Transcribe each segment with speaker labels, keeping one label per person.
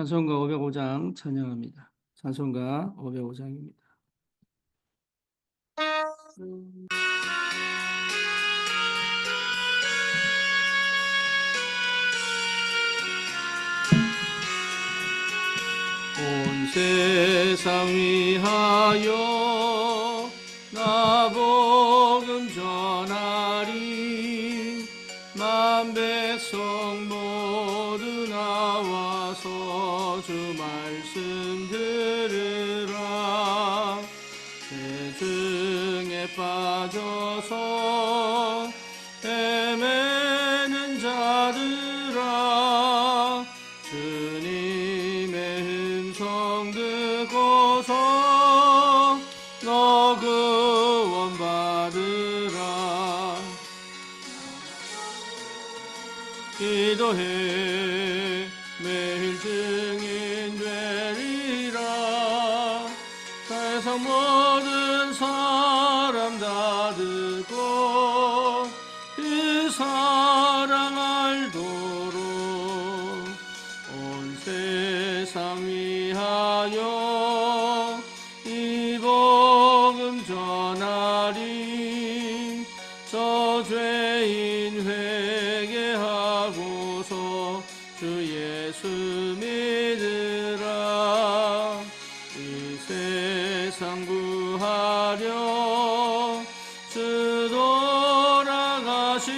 Speaker 1: 찬송가 505장 찬양합니다. 찬송가 505장입니다. 온 세상 위하여 나 복음 전하리. 만 백성 모두 나와서 주 말씀 들으라. 죄중에 빠져서 헤매는 자들아, 주님의 음성 듣고서 너 구원 받으라. 기도해 매일 증인 되리라. 세상 모든 사람 다 듣고 그 사랑 알도록 온 세상 위하여 이 복음 전하리. 저 죄인 회개하고서 주 예수 믿으라. 이 세상 구하려 주 돌아가신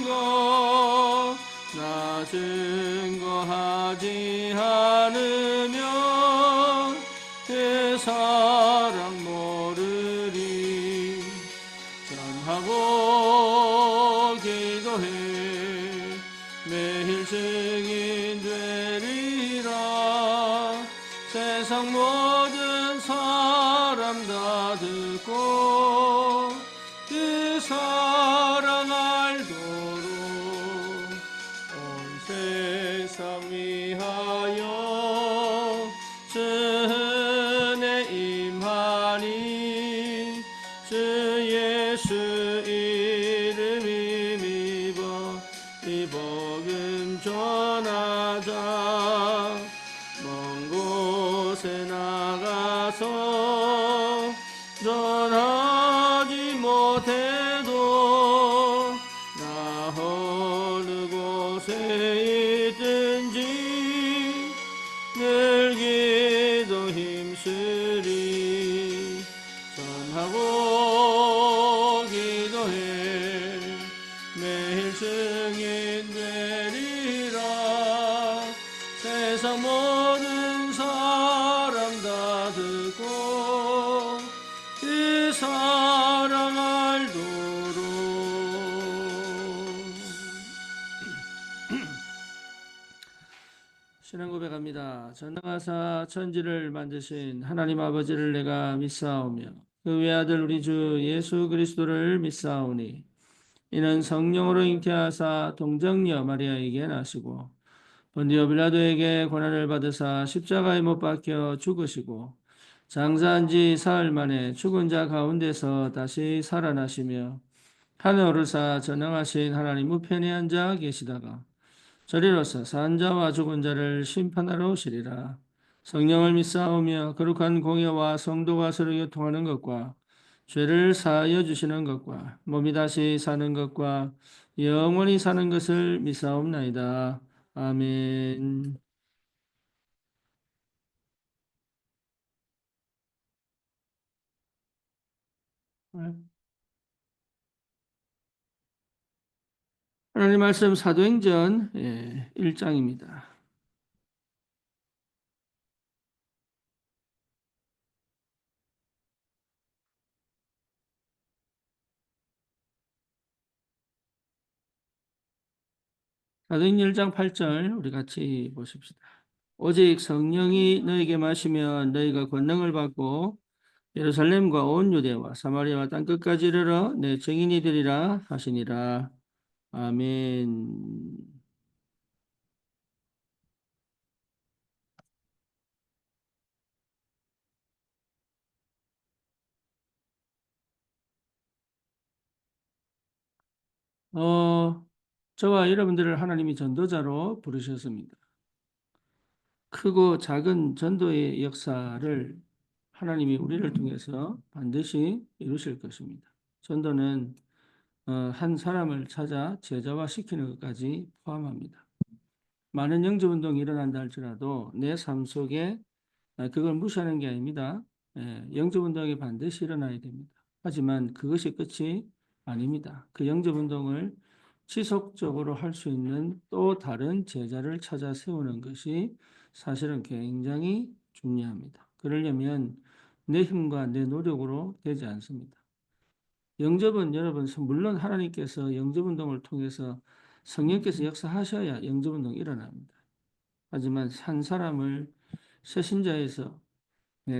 Speaker 1: 것 나 증거하지 않으면 그 사랑 모르리. 전하고 기도해 매일 증인 되리라. 세상 모든 사람 다 듣고 그 사랑 알도록 온 세상 위하여 주 은혜 임하니. 주 예수 이름 힘입어 이 복음 전하자. 먼 곳에 나가서 전하지 못해도 나 어느 곳에 있든지 늘 기도 힘쓰리. 전하고 기도해 매일 증인 되리라. 세상 모든 사람 다 듣고 그 사랑 알도록. 신앙 고백합니다. 전능하사 천지를 만드신 하나님 아버지를 내가 믿사오며 그 외아들 우리 주 예수 그리스도를 믿사오니 이는 성령으로 잉태하사 동정녀 마리아에게 나시고 본디오 빌라도에게 고난을 받으사 십자가에 못 박혀 죽으시고 장사한 지 사흘 만에 죽은 자 가운데서 다시 살아나시며 하늘 오르사 전능하신 하나님 우편에 앉아 계시다가 저리로서 산 자와 죽은 자를 심판하러 오시리라. 성령을 믿사오며 거룩한 공예와 성도가 서로 교통하는 것과 죄를 사하여 주시는 것과 몸이 다시 사는 것과 영원히 사는 것을 믿사옵나이다. 아멘. 하나님 말씀 사도행전 1장입니다. 사도행전 1장 8절 우리 같이 보십시다. 오직 성령이 너에게 마시면 너희가 권능을 받고 예루살렘과 온 유대와 사마리아와 땅끝까지 이르러 내 증인이 되리라 하시니라. 아멘. 저와 여러분들을 하나님이 전도자로 부르셨습니다. 크고 작은 전도의 역사를 하나님이 우리를 통해서 반드시 이루실 것입니다. 전도는 한 사람을 찾아 제자화시키는 것까지 포함합니다. 많은 영접운동이 일어난다 할지라도 내 삶 속에 그걸 무시하는 게 아닙니다. 영접운동이 반드시 일어나야 됩니다. 하지만 그것이 끝이 아닙니다. 그 영접운동을 지속적으로 할 수 있는 또 다른 제자를 찾아 세우는 것이 사실은 굉장히 중요합니다. 그러려면 내 힘과 내 노력으로 되지 않습니다. 영접은 여러분, 물론 하나님께서 영접운동을 통해서 성령께서 역사하셔야 영접운동이 일어납니다. 하지만 한 사람을 새신자에서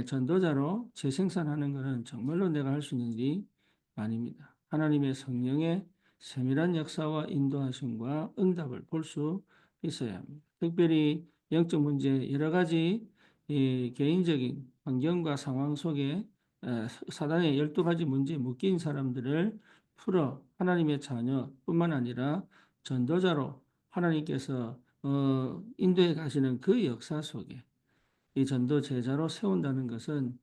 Speaker 1: 전도자로 재생산하는 것은 정말로 내가 할 수 있는 일이 아닙니다. 하나님의 성령의 세밀한 역사와 인도하심과 응답을 볼 수 있어야 합니다. 특별히 영적 문제 여러 가지 개인적인 환경과 상황 속에 사단의 12가지 문제에 묶인 사람들을 풀어 하나님의 자녀뿐만 아니라 전도자로 하나님께서 인도해 가시는 그 역사 속에 이 전도 제자로 세운다는 것은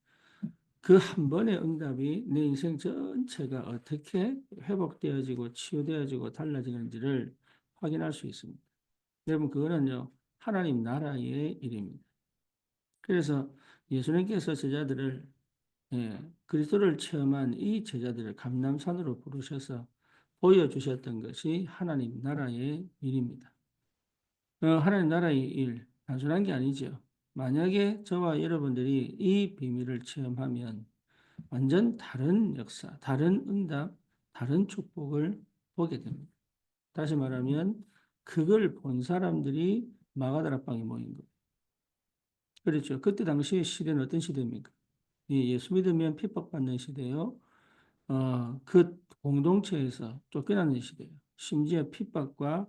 Speaker 1: 그 한 번의 응답이 내 인생 전체가 어떻게 회복되어지고 치유되어지고 달라지는지를 확인할 수 있습니다. 여러분, 그거는요, 하나님 나라의 일입니다. 그래서 예수님께서 제자들을, 그리스도를 체험한 이 제자들을 감람산으로 부르셔서 보여주셨던 것이 하나님 나라의 일입니다. 하나님 나라의 일, 단순한 게 아니죠. 만약에 저와 여러분들이 이 비밀을 체험하면 완전 다른 역사, 다른 응답, 다른 축복을 보게 됩니다. 다시 말하면 그걸 본 사람들이 마가다락방에 모인 거예요. 그렇죠. 그때 당시의 시대는 어떤 시대입니까? 예수 믿으면 핍박받는 시대요. 그 공동체에서 쫓겨나는 시대예요. 심지어 핍박과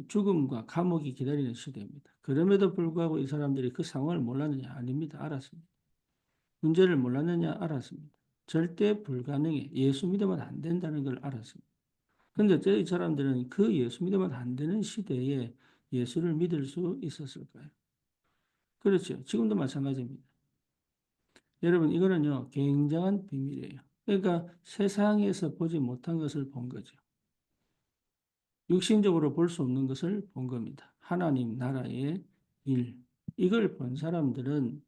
Speaker 1: 죽음과 감옥이 기다리는 시대입니다. 그럼에도 불구하고 이 사람들이 그 상황을 몰랐느냐? 아닙니다. 알았습니다. 문제를 몰랐느냐? 알았습니다. 절대 불가능해. 예수 믿으면 안 된다는 걸 알았습니다. 그런데 이 사람들은 그 예수 믿으면 안 되는 시대에 예수를 믿을 수 있었을까요? 그렇죠. 지금도 마찬가지입니다. 여러분, 이거는요, 굉장한 비밀이에요. 그러니까 세상에서 보지 못한 것을 본 거죠. 육신적으로 볼 수 없는 것을 본 겁니다. 하나님 나라의 일. 이걸 본 사람들은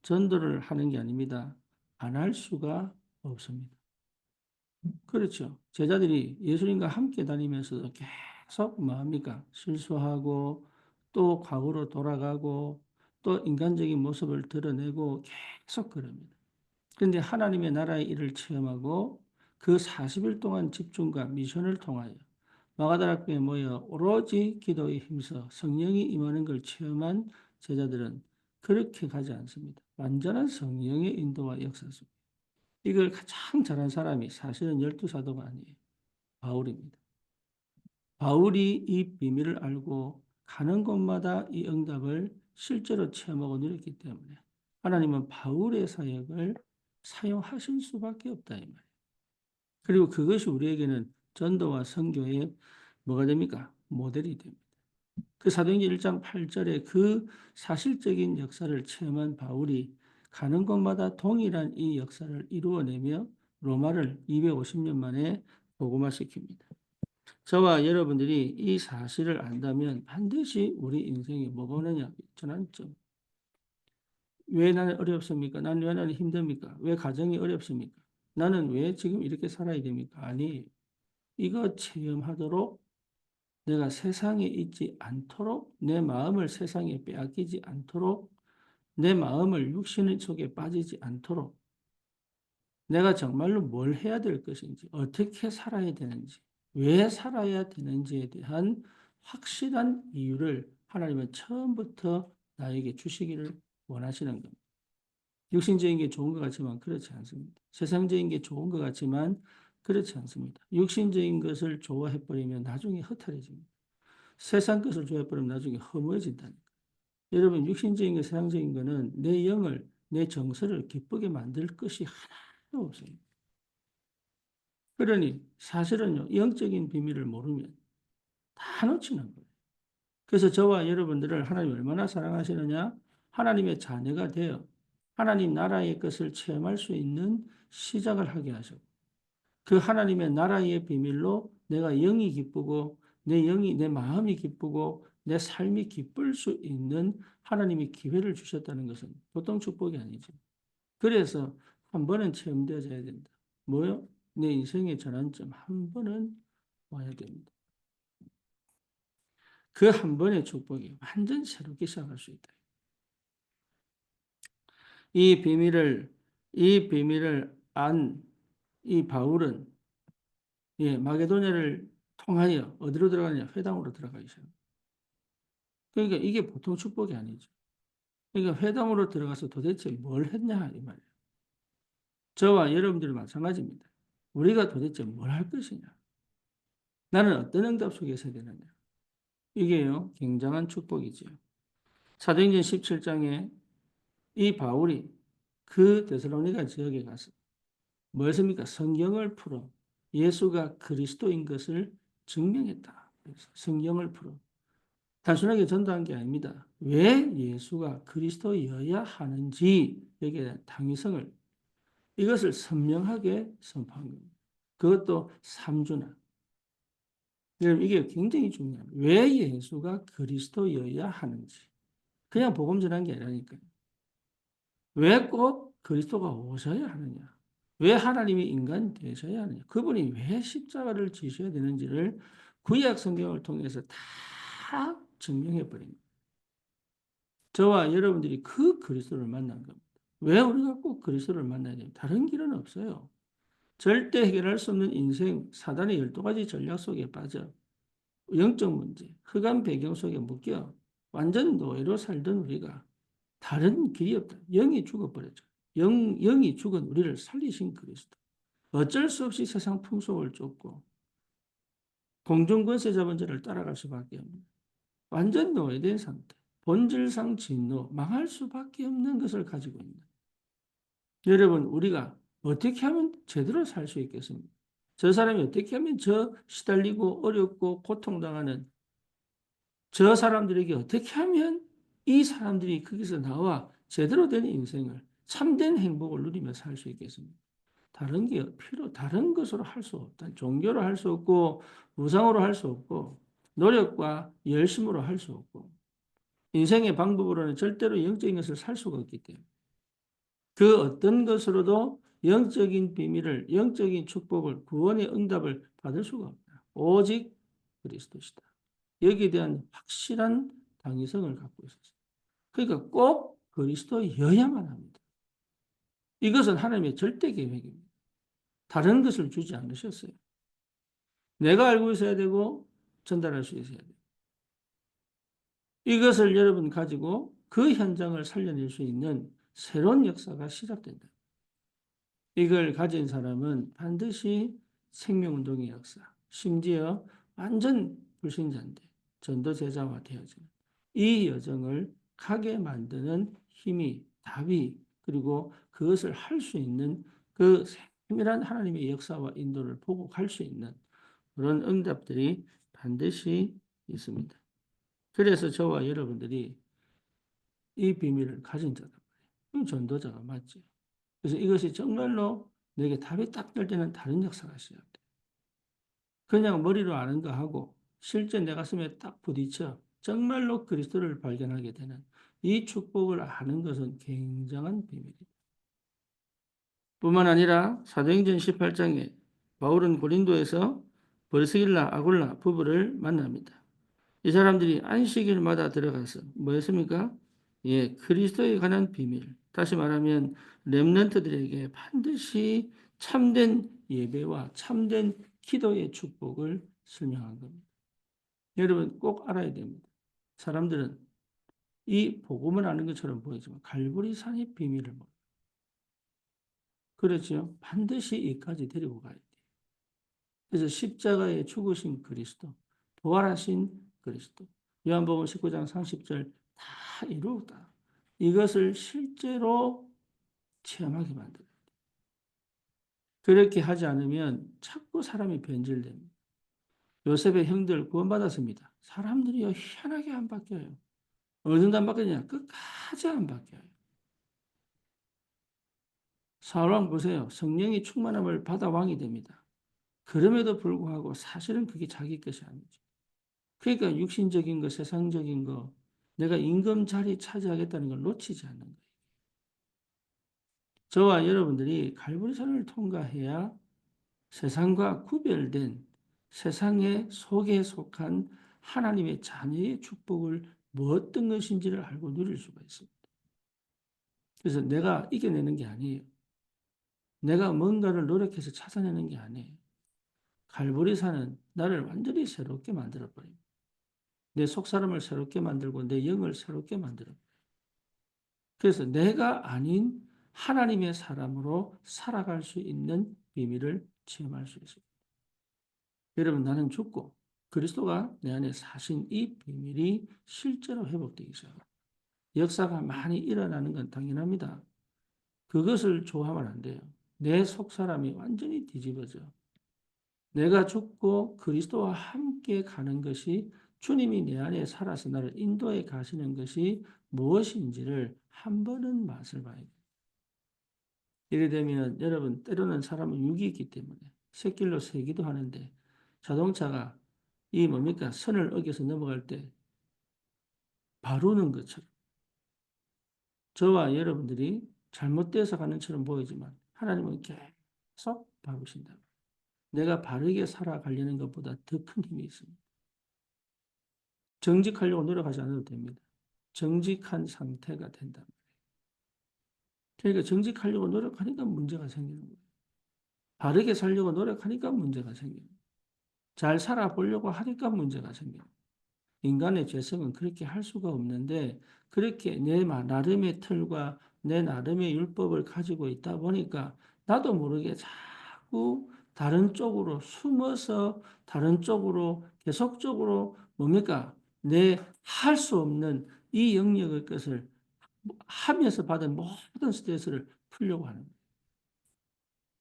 Speaker 1: 전도를 하는 게 아닙니다. 안 할 수가 없습니다. 그렇죠. 제자들이 예수님과 함께 다니면서도 계속 뭐합니까? 실수하고 또 과거로 돌아가고 또 인간적인 모습을 드러내고 계속 그럽니다. 그런데 하나님의 나라의 일을 체험하고 그 40일 동안 집중과 미션을 통하여 마가다락방에 모여 오로지 기도에 힘써 성령이 임하는 걸 체험한 제자들은 그렇게 가지 않습니다. 완전한 성령의 인도와 역사 속. 이걸 가장 잘한 사람이 사실은 12사도가 아니에요. 바울입니다. 바울이 이 비밀을 알고 가는 곳마다 이 응답을 실제로 체험하고 누렸기 때문에 하나님은 바울의 사역을 사용하실 수밖에 없다 이 말이에요. 그리고 그것이 우리에게는 전도와 선교의 뭐가 됩니까? 모델이 됩니다. 그 사도행전 1장 8절에 그 사실적인 역사를 체험한 바울이 가는 곳마다 동일한 이 역사를 이루어내며 로마를 250년 만에 복음화시킵니다. 저와 여러분들이 이 사실을 안다면 반드시 우리 인생이 뭐가 오느냐? 전환점. 왜 나는 어렵습니까? 나는 왜 나는 힘듭니까? 왜 가정이 어렵습니까? 나는 왜 지금 이렇게 살아야 됩니까? 아니, 이거 체험하도록 내가 세상에 있지 않도록 내 마음을 세상에 빼앗기지 않도록 내 마음을 육신 속에 빠지지 않도록 내가 정말로 뭘 해야 될 것인지 어떻게 살아야 되는지 왜 살아야 되는지에 대한 확실한 이유를 하나님은 처음부터 나에게 주시기를 원하시는 겁니다. 육신적인 게 좋은 것 같지만 그렇지 않습니다. 세상적인 게 좋은 것 같지만 그렇지 않습니다. 육신적인 것을 좋아해버리면 나중에 허탈해집니다. 세상 것을 좋아해버리면 나중에 허무해진다니까. 여러분, 육신적인 것, 세상적인 것은 내 영을, 내 정서를 기쁘게 만들 것이 하나도 없어요. 그러니 사실은요, 영적인 비밀을 모르면 다 놓치는 거예요. 그래서 저와 여러분들을 하나님 얼마나 사랑하시느냐? 하나님의 자녀가 되어 하나님 나라의 것을 체험할 수 있는 시작을 하게 하셨고 그 하나님의 나라의 비밀로 내가 영이 기쁘고 내 영이 내 마음이 기쁘고 내 삶이 기쁠 수 있는 하나님이 기회를 주셨다는 것은 보통 축복이 아니죠. 그래서 한 번은 체험되어져야 된다. 뭐요? 내 인생의 전환점 한 번은 와야 됩니다. 그 한 번의 축복이 완전 새롭게 시작할 수 있다. 이 비밀을 안 이 바울은 마게도냐를 통하여 어디로 들어가느냐? 회당으로 들어가기 시작합니다. 그러니까 이게 보통 축복이 아니죠. 그러니까 회당으로 들어가서 도대체 뭘 했냐 이 말이에요. 저와 여러분들이 마찬가지입니다. 우리가 도대체 뭘 할 것이냐? 나는 어떤 응답 속에 서야 되느냐? 이게요, 굉장한 축복이지요. 사도행전 17장에 이 바울이 그 데살로니가 지역에 가서 뭐 했습니까? 성경을 풀어 예수가 그리스도인 것을 증명했다. 성경을 풀어. 단순하게 전도한 게 아닙니다. 왜 예수가 그리스도여야 하는지 여기에 대한 당위성을 이것을 선명하게 선포한 겁니다. 그것도 3주나. 여러분 이게 굉장히 중요합니다. 왜 예수가 그리스도여야 하는지. 그냥 복음 전한 게 아니라니까요. 왜 꼭 그리스도가 오셔야 하느냐? 왜 하나님이 인간 되셔야 하느냐? 그분이 왜 십자가를 지셔야 되는지를 구약 성경을 통해서 다 증명해 버립니다. 저와 여러분들이 그 그리스도를 만난 겁니다. 왜 우리가 꼭 그리스도를 만나야 됩니까? 다른 길은 없어요. 절대 해결할 수 없는 인생, 사단의 12가지 전략 속에 빠져 영적 문제, 흑암 배경 속에 묶여 완전 노예로 살던 우리가 다른 길이 없다. 영이 죽어버렸죠. 영이 죽은 우리를 살리신 그리스도. 어쩔 수 없이 세상 풍속을 쫓고 공중권세 잡은 자를 따라갈 수밖에 없는 완전 노예된 상태. 본질상 진노, 망할 수밖에 없는 것을 가지고 있는. 여러분, 우리가 어떻게 하면 제대로 살 수 있겠습니까? 저 사람이 어떻게 하면 저 시달리고 어렵고 고통당하는 저 사람들에게 어떻게 하면 이 사람들이 거기서 나와 제대로 된 인생을 참된 행복을 누리며 살 수 있겠습니까? 다른 게 다른 것으로 할 수 없다. 종교로 할 수 없고, 우상으로 할 수 없고, 노력과 열심으로 할 수 없고, 인생의 방법으로는 절대로 영적인 것을 살 수가 없기 때문에. 그 어떤 것으로도 영적인 비밀을, 영적인 축복을, 구원의 응답을 받을 수가 없다. 오직 그리스도시다. 여기에 대한 확실한 당위성을 갖고 있었어요. 그러니까 꼭 그리스도여야만 합니다. 이것은 하나님의 절대 계획입니다. 다른 것을 주지 않으셨어요. 내가 알고 있어야 되고 전달할 수 있어야 돼요. 이것을 여러분 가지고 그 현장을 살려낼 수 있는 새로운 역사가 시작된다. 이걸 가진 사람은 반드시 생명운동의 역사, 심지어 완전 불신자인데 전도제자와 되어지는 이 여정을 가게 만드는 힘이, 답이, 그리고 그것을 할 수 있는 그 세밀한 하나님의 역사와 인도를 보고 갈 수 있는 그런 응답들이 반드시 있습니다. 그래서 저와 여러분들이 이 비밀을 가진 자다 말이에요. 전도자가 맞지. 그래서 이것이 정말로 내게 답이 딱 될 때는 다른 역사가 시작돼. 그냥 머리로 아는 거 하고 실제 내 가슴에 딱 부딪혀 정말로 그리스도를 발견하게 되는 이 축복을 아는 것은 굉장한 비밀이다. 뿐만 아니라 사도행전 18장에 바울은 고린도에서 버스길라 아굴라 부부를 만납니다. 이 사람들이 안식일마다 들어가서 뭐 했습니까? 그리스도에 관한 비밀. 다시 말하면 렘넌트들에게 반드시 참된 예배와 참된 기도의 축복을 설명한 겁니다. 여러분 꼭 알아야 됩니다. 사람들은 이 복음을 아는 것처럼 보이지만 갈보리산의 비밀을 모릅니다. 그렇죠? 반드시 이까지 데리고 가야 돼요. 그래서 십자가에 죽으신 그리스도, 부활하신 그리스도, 요한복음 19장 30절 다 이루었다. 이것을 실제로 체험하게 만들어요. 그렇게 하지 않으면 자꾸 사람이 변질됩니다. 요셉의 형들 구원받았습니다. 사람들이요 희한하게 안 바뀌어요. 어느 정도 안 바뀌냐? 끝까지 안 바뀌어요. 사울왕 보세요. 성령이 충만함을 받아 왕이 됩니다. 그럼에도 불구하고 사실은 그게 자기 것이 아니죠. 그러니까 육신적인 거, 세상적인 거, 내가 임금 자리 차지하겠다는 걸 놓치지 않는 거예요. 저와 여러분들이 갈보리산을 통과해야 세상과 구별된 세상의 속에 속한 하나님의 자녀의 축복을 뭐 어떤 것인지를 알고 누릴 수가 있습니다. 그래서 내가 이겨내는 게 아니에요. 내가 뭔가를 노력해서 찾아내는 게 아니에요. 갈보리산은 나를 완전히 새롭게 만들어버립니다. 내 속사람을 새롭게 만들고 내 영을 새롭게 만들어. 그래서 내가 아닌 하나님의 사람으로 살아갈 수 있는 비밀을 체험할 수 있습니다. 여러분, 나는 죽고 그리스도가 내 안에 사신 이 비밀이 실제로 회복되기 시작합니다. 역사가 많이 일어나는 건 당연합니다. 그것을 좋아하면 안 돼요. 내 속사람이 완전히 뒤집어져. 내가 죽고 그리스도와 함께 가는 것이 주님이 내 안에 살아서 나를 인도해 가시는 것이 무엇인지를 한 번은 맛을 봐야 돼요. 이래 되면 여러분, 때로는 사람은 육이 있기 때문에 샛길로 새기도 하는데 자동차가 이 뭡니까? 선을 어겨서 넘어갈 때 바르는 것처럼 저와 여러분들이 잘못돼서 가는 처럼 보이지만 하나님은 계속 바르신다. 내가 바르게 살아가려는 것보다 더 큰 힘이 있습니다. 정직하려고 노력하지 않아도 됩니다. 정직한 상태가 된다. 그러니까 정직하려고 노력하니까 문제가 생기는 거예요. 바르게 살려고 노력하니까 문제가 생기는 거예요. 잘 살아보려고 하니까 문제가 생겨요. 인간의 죄성은 그렇게 할 수가 없는데 그렇게 내 나름의 틀과 내 나름의 율법을 가지고 있다 보니까 나도 모르게 자꾸 다른 쪽으로 숨어서 다른 쪽으로 계속적으로 뭡니까? 내 할 수 없는 이 영역의 것을 하면서 받은 모든 스트레스를 풀려고 하는 거예요.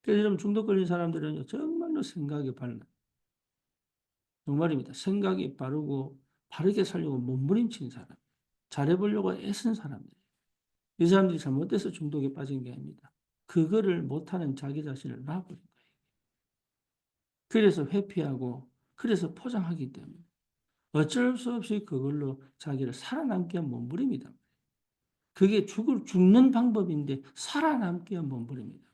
Speaker 1: 그래서 좀 중독 걸린 사람들은 정말로 생각이 발라. 정말입니다. 생각이 바르고 바르게 살려고 몸부림친 사람, 잘해보려고 애쓴 사람들. 이 사람들이 잘못돼서 중독에 빠진 게 아닙니다. 그거를 못하는 자기 자신을 놔버린 거예요. 그래서 회피하고 그래서 포장하기 때문에 어쩔 수 없이 그걸로 자기를 살아남게 한 몸부림이다. 그게 죽는 방법인데 살아남게 한 몸부림이다.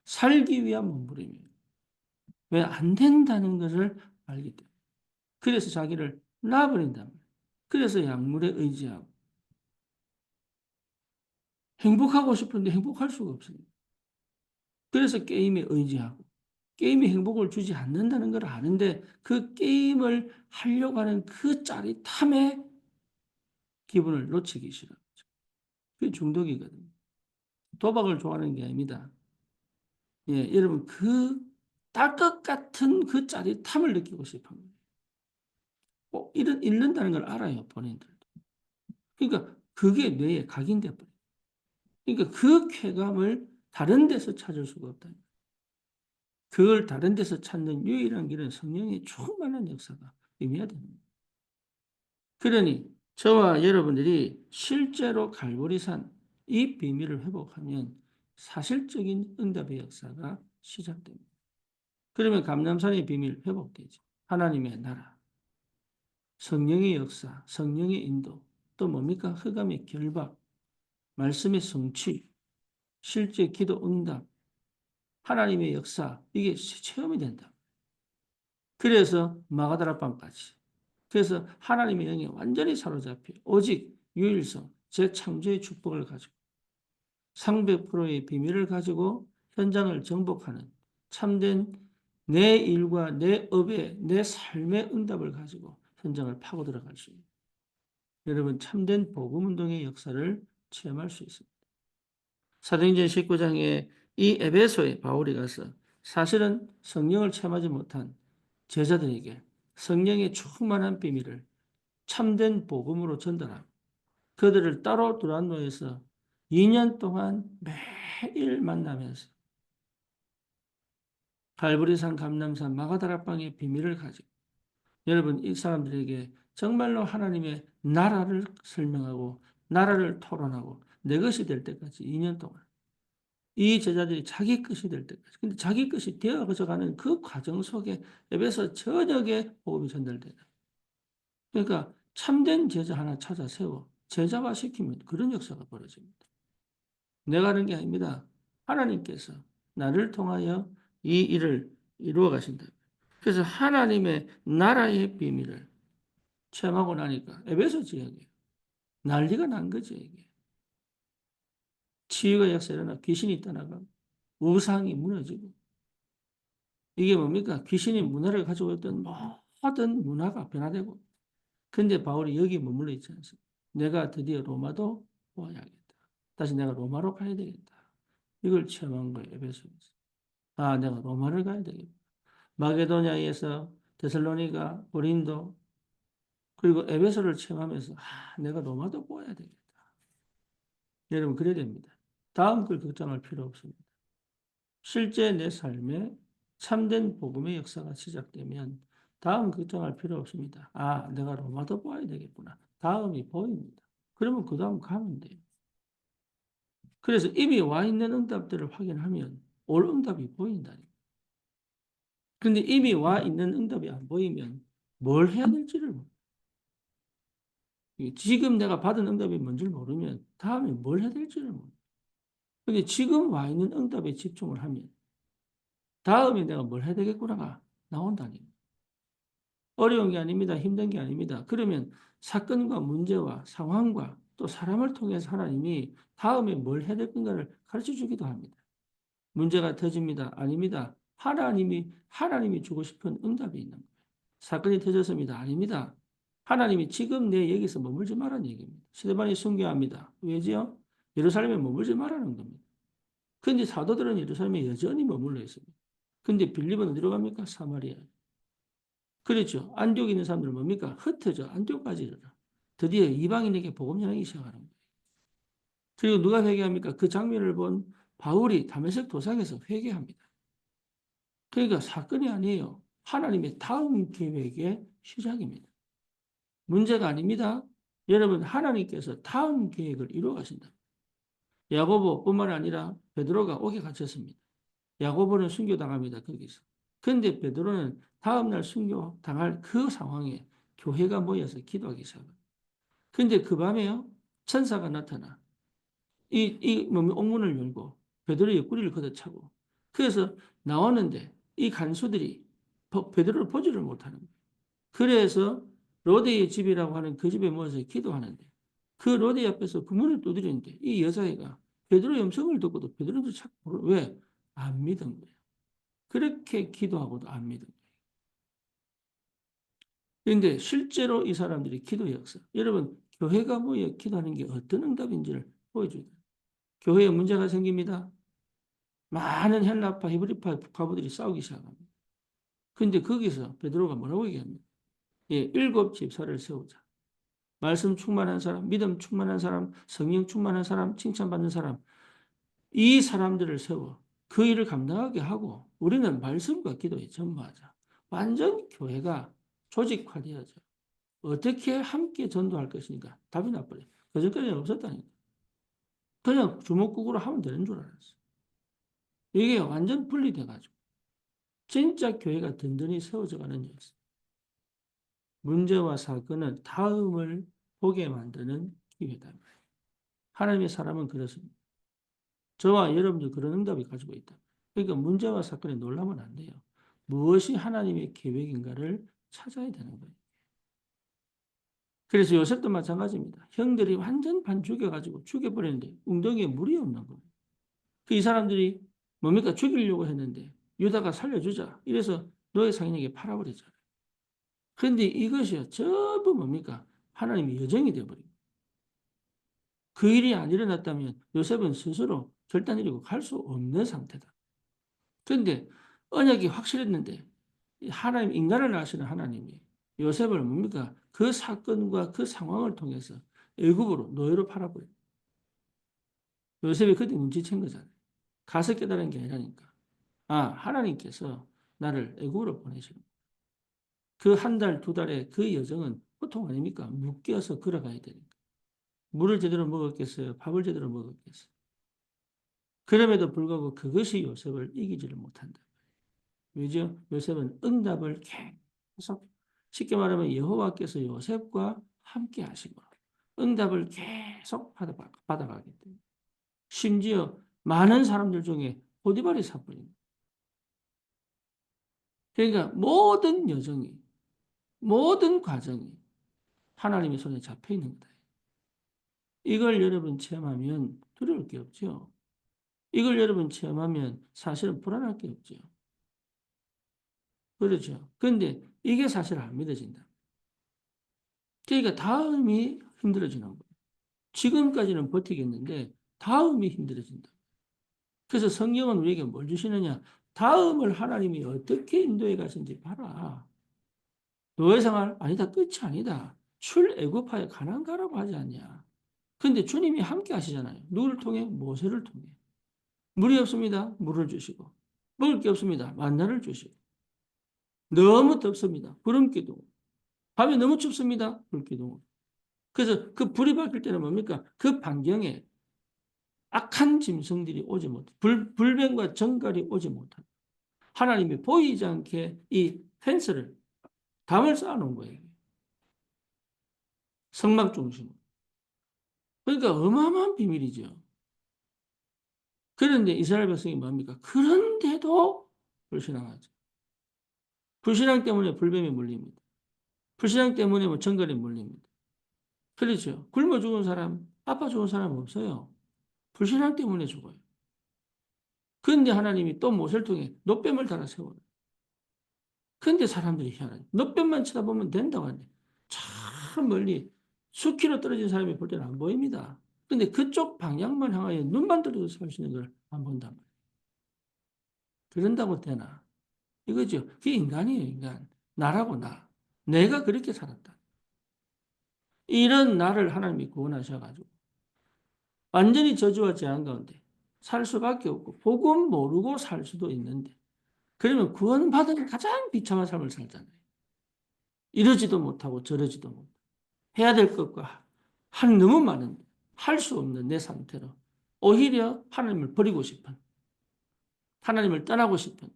Speaker 1: 살기 위한 몸부림이에요. 왜 안 된다는 것을 알기 때문에. 그래서 자기를 놔버린단 말이에요. 그래서 약물에 의지하고 행복하고 싶은데 행복할 수가 없습니다. 그래서 게임에 의지하고 게임이 행복을 주지 않는다는 걸 아는데 그 게임을 하려고 하는 그 짜릿함에 기분을 놓치기 싫어. 그게 중독이거든요. 도박을 좋아하는 게 아닙니다. 예, 여러분 그 딸 것 같은 그 짜릿함을 느끼고 싶은 거예요. 꼭 잃는다는 걸 알아요, 본인들도. 그러니까 그게 뇌에 각인돼 버려요. 그러니까 그 쾌감을 다른 데서 찾을 수가 없다. 그걸 다른 데서 찾는 유일한 길은 성령의 충만한 역사가 임해야 됩니다. 그러니 저와 여러분들이 실제로 갈보리산 이 비밀을 회복하면 사실적인 응답의 역사가 시작됩니다. 그러면 감람산의 비밀 회복되죠. 하나님의 나라, 성령의 역사, 성령의 인도, 또 뭡니까? 흑암의 결박, 말씀의 성취, 실제 기도 응답, 하나님의 역사, 이게 체험이 된다. 그래서 마가다라방까지. 그래서 하나님의 영에 완전히 사로잡혀 오직 유일성, 재창조의 축복을 가지고 300%의 비밀을 가지고 현장을 정복하는 참된 내 일과 내 업의 내 삶의 응답을 가지고 현장을 파고 들어갈 수 있는 여러분 참된 복음운동의 역사를 체험할 수 있습니다. 사도행전 19장에 이 에베소에 바울이 가서 사실은 성령을 체험하지 못한 제자들에게 성령의 충만한 비밀을 참된 복음으로 전달하고 그들을 따로 두란노에서 2년 동안 매일 만나면서 갈보리산, 감람산, 마가다락방의 비밀을 가지고 여러분 이 사람들에게 정말로 하나님의 나라를 설명하고 나라를 토론하고 내 것이 될 때까지 2년 동안 이 제자들이 자기 것이 될 때까지. 근데 자기 것이 되어가는 그 과정 속에 에베소 전역에 복음이 전달되는. 그러니까 참된 제자 하나 찾아 세워 제자화 시키면 그런 역사가 벌어집니다. 내가 하는 게 아닙니다. 하나님께서 나를 통하여 이 일을 이루어 가신다. 그래서 하나님의 나라의 비밀을 체험하고 나니까 에베소 지역에 난리가 난 거죠, 이게. 치유가 역사 일어나 귀신이 떠나가고 우상이 무너지고 이게 뭡니까? 귀신이 문화를 가지고 있던 모든 문화가 변화되고 근데 바울이 여기 머물러 있지 않습니까? 내가 드디어 로마도 보아야겠다. 다시 내가 로마로 가야 되겠다. 이걸 체험한 거예요, 에베소에서. 아, 내가 로마를 가야 되겠다. 마게도냐에서 데살로니가, 고린도, 그리고 에베소를 체험하면서 아, 내가 로마도 보아야 되겠다. 여러분, 그래야 됩니다. 다음 걸 걱정할 필요 없습니다. 실제 내 삶에 참된 복음의 역사가 시작되면 다음 걱정할 필요 없습니다. 아, 내가 로마도 봐야 되겠구나. 다음이 보입니다. 그러면 그 다음 가면 돼요. 그래서 이미 와 있는 응답들을 확인하면 올 응답이 보인다니. 근데 이미 와 있는 응답이 안 보이면 뭘 해야 될지를 모르. 지금 내가 받은 응답이 뭔지를 모르면 다음에 뭘 해야 될지를 모르. 근데 지금 와 있는 응답에 집중을 하면 다음에 내가 뭘 해야 되겠구나가 나온다니. 어려운 게 아닙니다. 힘든 게 아닙니다. 그러면 사건과 문제와 상황과 또 사람을 통해서 하나님이 다음에 뭘 해야 될 건가를 가르쳐 주기도 합니다. 문제가 터집니다. 아닙니다. 하나님이 주고 싶은 응답이 있는 거예요. 사건이 터졌습니다. 아닙니다. 하나님이 지금 내 여기서 머물지 말라는 얘기입니다. 스데반이 순교합니다. 왜지요? 예루살렘에 머물지 말라는 겁니다. 근데 사도들은 예루살렘에 여전히 머물러 있습니다. 근데 빌립은 어디로 갑니까? 사마리아. 그렇죠. 안디옥에 있는 사람들은 뭡니까? 흩어져 안디옥까지 이르러. 드디어 이방인에게 복음 전하기 시작하는 거예요. 그리고 누가 회개합니까? 그 장면을 본 바울이 다메섹 도상에서 회개합니다. 그러니까 사건이 아니에요. 하나님의 다음 계획의 시작입니다. 문제가 아닙니다. 여러분, 하나님께서 다음 계획을 이루어 가신다. 야고보뿐만 아니라 베드로가 옥에 갇혔습니다. 야고보는 순교당합니다. 거기서. 근데 베드로는 다음날 순교당할 그 상황에 교회가 모여서 기도하기 시작합니다. 근데 그 밤에요, 천사가 나타나 옥문을 열고 베드로의 옆구리를 걷어차고 그래서 나오는데 이 간수들이 베드로를 보지를 못하는 거예요. 그래서 로데의 집이라고 하는 그 집에 모여서 기도하는데 그 로데 앞에서 그 문을 두드리는데 이 여자애가 베드로의 음성을 듣고도 베드로도 찾고 왜? 안 믿은 거예요. 그렇게 기도하고도 안 믿은 거예요. 그런데 실제로 이 사람들이 기도 역사 여러분 교회가 모여 기도하는 게 어떤 응답인지를 보여줘야 돼요. 교회에 문제가 생깁니다. 많은 헬라파, 히브리파 과부들이 싸우기 시작합니다. 근데 거기서 베드로가 뭐라고 얘기합니까? 예, 7집사를 세우자. 말씀 충만한 사람, 믿음 충만한 사람, 성령 충만한 사람, 칭찬받는 사람. 이 사람들을 세워 그 일을 감당하게 하고 우리는 말씀과 기도에 전무하자. 완전 교회가 조직화되어져. 어떻게 함께 전도할 것이니까 답이 나버려. 그전까지는 없었다니까. 그냥 주먹국으로 하면 되는 줄 알았어. 이게 완전 분리돼가지고. 진짜 교회가 든든히 세워져가는 역사. 문제와 사건은 다음을 보게 만드는 기회다. 하나님의 사람은 그렇습니다. 저와 여러분도 그런 응답이 가지고 있다. 그러니까 문제와 사건에 놀라면 안 돼요. 무엇이 하나님의 계획인가를 찾아야 되는 거예요. 그래서 요셉도 마찬가지입니다. 형들이 완전 반 죽여가지고 죽여버리는데 웅덩이에 물이 없는 거예요. 그 이 사람들이 뭡니까? 죽이려고 했는데 유다가 살려주자. 이래서 노예 상인에게 팔아버리잖아요. 그런데 이것이 전부 뭡니까? 하나님의 여정이 되어버립니다. 그 일이 안 일어났다면 요셉은 스스로 결단 이루고 갈 수 없는 상태다. 그런데 언약이 확실했는데 하나님 인간을 아시는 하나님이 요셉을 뭡니까? 그 사건과 그 상황을 통해서 애굽으로 노예로 팔아버려. 요셉이 그때 눈치챈 거잖아요. 가서 깨달은 게 아니라니까. 아, 하나님께서 나를 애굽으로 보내시는 그 한 달, 두 달의 그 여정은 고통 아닙니까? 묶여서 걸어가야 되니까. 물을 제대로 먹었겠어요? 밥을 제대로 먹었겠어요? 그럼에도 불구하고 그것이 요셉을 이기지를 못한다. 왜죠? 요셉은 응답을 계속, 쉽게 말하면 여호와께서 요셉과 함께 하시고 응답을 계속 받아가기 때문에 심지어 많은 사람들 중에 보디발이 사건입니다. 그러니까 모든 여정이, 모든 과정이 하나님의 손에 잡혀 있는 거다. 이걸 여러분 체험하면 두려울 게 없죠. 이걸 여러분 체험하면 사실은 불안할 게 없죠. 그렇죠. 그런데 이게 사실 안 믿어진다. 그러니까 다음이 힘들어지는 거예요. 지금까지는 버티겠는데 다음이 힘들어진다. 그래서 성경은 우리에게 뭘 주시느냐? 다음을 하나님이 어떻게 인도해 가신지 봐라. 노예 생활 아니다. 끝이 아니다. 출애굽하여 가나안 가라고 하지 않냐. 근데 주님이 함께 하시잖아요. 누구를 통해? 모세를 통해. 물이 없습니다. 물을 주시고. 먹을 게 없습니다. 만나를 주시고. 너무 덥습니다. 구름 기둥. 밤에 너무 춥습니다. 불 기둥. 그래서 그 불이 밝힐 때는 뭡니까? 그 반경에 악한 짐승들이 오지 못해. 불뱀과 정갈이 오지 못한다. 하나님이 보이지 않게 이 펜스를, 담을 쌓아놓은 거예요. 성막 중심으로. 그러니까 어마어마한 비밀이죠. 그런데 이스라엘 백성이 뭡니까? 그런데도 불신앙하죠. 불신앙 때문에 불뱀에 물립니다. 불신앙 때문에 뭐 정갈에 물립니다. 그렇죠. 굶어 죽은 사람, 아파 죽은 사람 없어요. 불신앙 때문에 죽어요. 그런데 하나님이 또 모세를 통해 놋뱀을 달아 세워요. 그런데 사람들이 희한하죠. 놋뱀만 쳐다보면 된다고 하는데 참 멀리 수키로 떨어진 사람이 볼 때는 안 보입니다. 근데 그쪽 방향만 향하여 눈만 들어도 살 수 있는 걸 안 본단 말이에요. 그런다고 되나? 이거죠. 그게 인간이에요, 인간. 나라고 나. 내가 그렇게 살았다. 이런 나를 하나님이 구원하셔가지고 완전히 저주와 재앙 가운데 살 수밖에 없고 복음 모르고 살 수도 있는데 그러면 구원받은 가장 비참한 삶을 살잖아요. 이러지도 못하고 저러지도 못하고 해야 될 것과 할 너무 많은데 할 수 없는 내 상태로 오히려 하나님을 버리고 싶은 하나님을 떠나고 싶은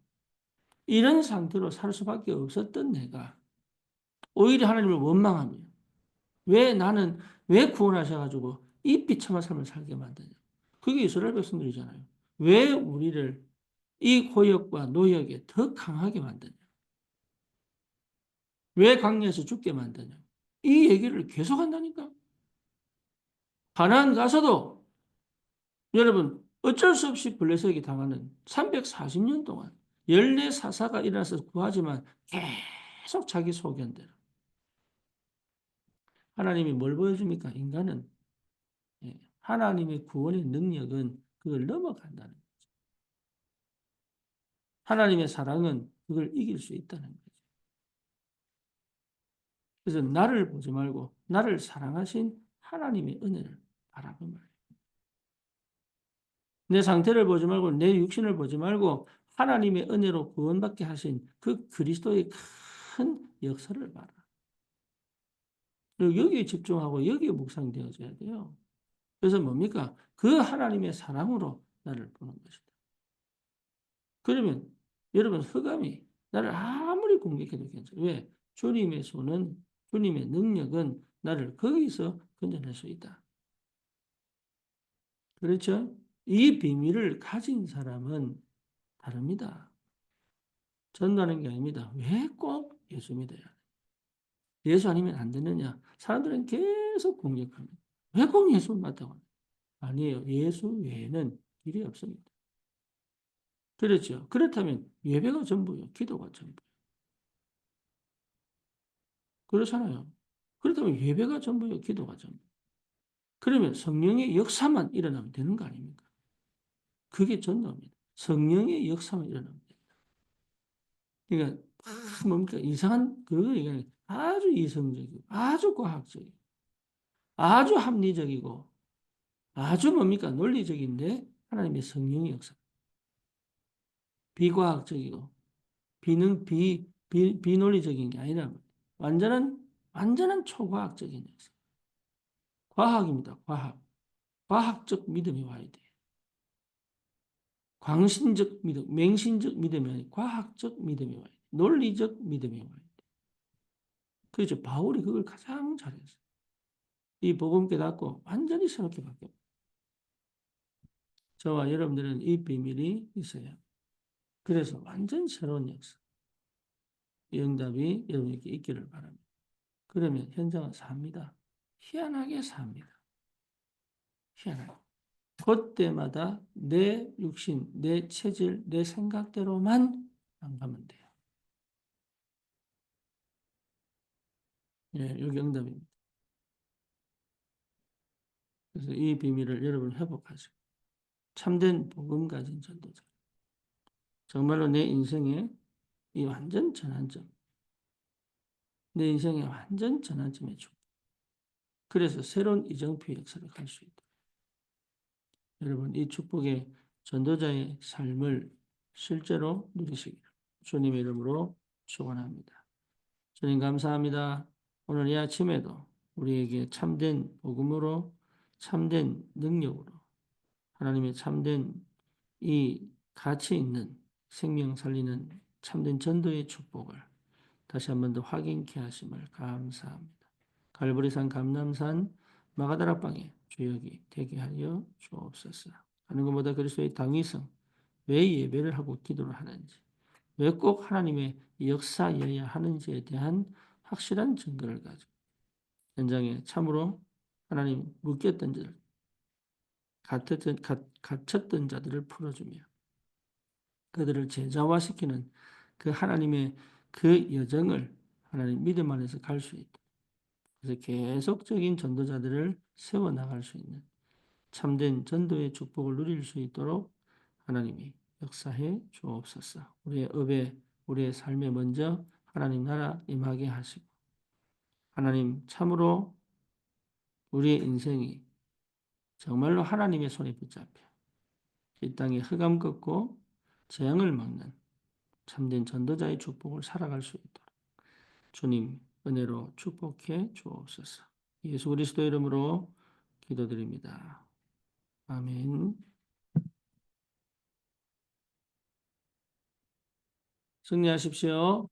Speaker 1: 이런 상태로 살 수밖에 없었던 내가 오히려 하나님을 원망하며 왜 나는 왜 구원하셔가지고 이 비참한 삶을 살게 만드냐. 그게 이스라엘 백성들이잖아요. 왜 우리를 이 고역과 노역에 더 강하게 만드냐. 왜 광야에서 죽게 만드냐. 이 얘기를 계속한다니까. 가나안 가서도 여러분 어쩔 수 없이 블레셋에게 당하는 340년 동안 열내 사사가 일어나서 구하지만 계속 자기 소견대로. 하나님이 뭘 보여줍니까? 인간은 하나님의 구원의 능력은 그걸 넘어간다는 거죠. 하나님의 사랑은 그걸 이길 수 있다는 거죠. 그래서 나를 보지 말고 나를 사랑하신 하나님의 은혜를 바라보면 말이에요. 내 상태를 보지 말고 내 육신을 보지 말고 하나님의 은혜로 구원받게 하신 그 그리스도의 큰 역사를 봐라. 그리고 여기에 집중하고 여기에 묵상되어져야 돼요. 그래서 뭡니까? 그 하나님의 사랑으로 나를 보는 것이다. 그러면 여러분 흑암이 나를 아무리 공격해도 괜찮아요. 왜? 주님의 손은 주님의 능력은 나를 거기서 건져낼 수 있다. 그렇죠? 이 비밀을 가진 사람은 다릅니다. 전도하는 게 아닙니다. 왜 꼭 예수 믿어야 돼? 예수 아니면 안 되느냐? 사람들은 계속 공격합니다. 왜 꼭 예수 맞다고 하냐? 아니에요. 예수 외에는 길이 없습니다. 그렇죠. 그렇다면 예배가 전부요. 기도가 전부. 그렇잖아요. 그렇다면 예배가 전부요. 기도가 전부. 그러면 성령의 역사만 일어나면 되는 거 아닙니까? 그게 전도입니다. 성령의 역사만 일어나면 됩니다. 그러니까 뭡니까? 이상한 그거 얘기하는 아주 이성적이고 아주 과학적이고 아주 합리적이고 아주 뭡니까? 논리적인데 하나님의 성령의 역사. 비과학적이고 비논리적인 게 아니라 완전한 완전한 초과학적인 역사. 과학입니다. 과학. 과학적 믿음이 와야 돼요. 광신적 믿음, 맹신적 믿음이 아니라 과학적 믿음이 와야 돼요. 논리적 믿음이 와야 돼요. 그렇죠. 바울이 그걸 가장 잘했어요. 이 복음 깨닫고 완전히 새롭게 바뀌어요. 저와 여러분들은 이 비밀이 있어요. 그래서 완전 새로운 역사. 이 응답이 여러분에게 있기를 바랍니다. 그러면 현장은 삽니다. 희한하게 삽니다. 희한하게. 그때마다 내 육신, 내 체질, 내 생각대로만 안 가면 돼요. 예, 여기 응답입니다. 그래서 이 비밀을 여러분 회복하시고 참된 복음 가진 전도자. 정말로 내 인생에 이 완전 전환점. 내 인생의 완전 전환점에 주. 그래서 새로운 이정표 역사를 갈 수 있다. 여러분 이 축복의 전도자의 삶을 실제로 누리시기를 주님의 이름으로 축원합니다. 주님 감사합니다. 오늘 이 아침에도 우리에게 참된 복음으로 참된 능력으로 하나님의 참된 이 가치 있는 생명 살리는 참된 전도의 축복을 다시 한 번 더 확인케 하심을 감사합니다. 갈보리산 감람산 마가다락방에 주역이 되게 하여 주옵소서. 하는 것보다 그리스도의 당위성, 왜 예배를 하고 기도를 하는지, 왜 꼭 하나님의 역사여야 하는지에 대한 확실한 증거를 가지고 현장에 참으로 하나님 묶였던 자들, 갇혔던 자들을 풀어주며 그들을 제자화시키는 그 하나님의 그 여정을 하나님 믿음 안에서 갈 수 있다. 그래서 계속적인 전도자들을 세워나갈 수 있는 참된 전도의 축복을 누릴 수 있도록 하나님이 역사해 주옵소서. 우리의 업에 우리의 삶에 먼저 하나님 나라 임하게 하시고 하나님 참으로 우리의 인생이 정말로 하나님의 손에 붙잡혀 이 땅에 흑암 걷고 재앙을 막는 참된 전도자의 축복을 살아갈 수 있도록 주님 은혜로 축복해 주옵소서. 예수 그리스도 이름으로 기도드립니다. 아멘. 승리하십시오.